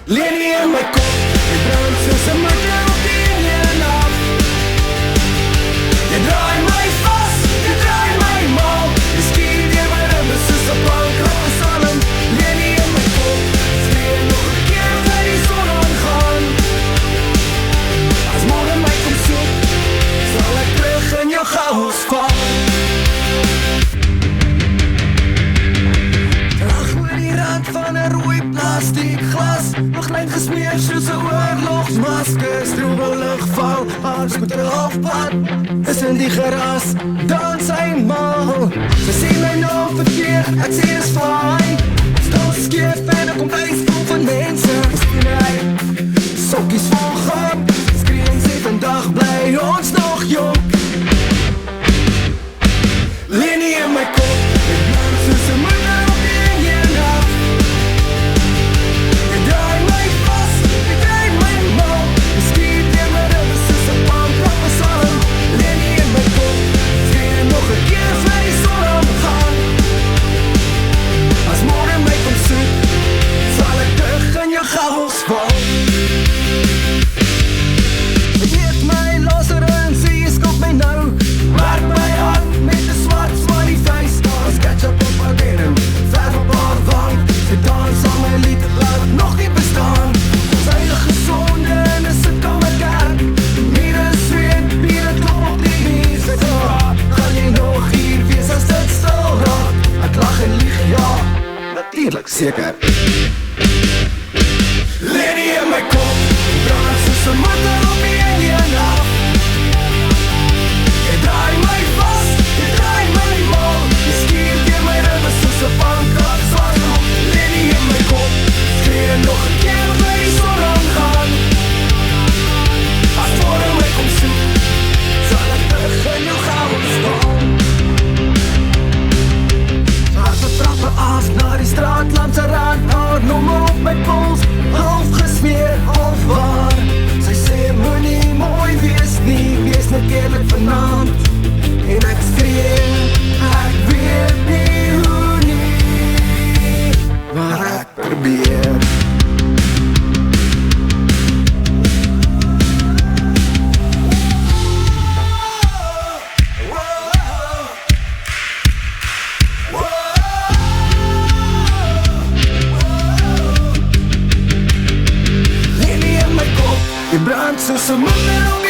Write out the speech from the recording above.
Leni in my kop, jy brand soos 'n motor op die een af. Jy draai my vas, jy draai my mal. Jy skier deur my rimmes soos 'n bankrotte salm. Leni in my kop, skree nog 'n keer vir die son aangaan. As môre my kom soek, sal ek terug in jou chaos val. Van 'n rooi plastiek glas, nog lyn gesmeer soos 'n oorlogsmasker. Stroebel lig val, haar skoter halfpad is in die geras, dans sy mal. Sy sien my nou verkeer, ek sê is fine. Stil skeef en ek kom huis vol van mense. Sien hy, sokkies vol gaan, skree en sê vandag bly ons nog jong. Leni in my kop, ek brand soos 'n motor op die een af. Natuurlijk, zeker. Leni in my kop, brand soos 'n motor op die een af. Jy draai my vas, jy draai my mal. Jy skier deur my rimmes soos 'n bankrotte salm. Leni in my kop, skree nog 'n keer vir die son aangaan. As môre my kom soek, sal ek terug in jou chaos val. Trappe af na die straat langs 'n rand, haar nommer op my pols, half gesmeer, half waar. Sy sê moenie mooi wees nie, wees net eerlik vanaand. En ek skree, ek weet nie hoe nie, maar ek probeer. Jy brand soos 'n motor op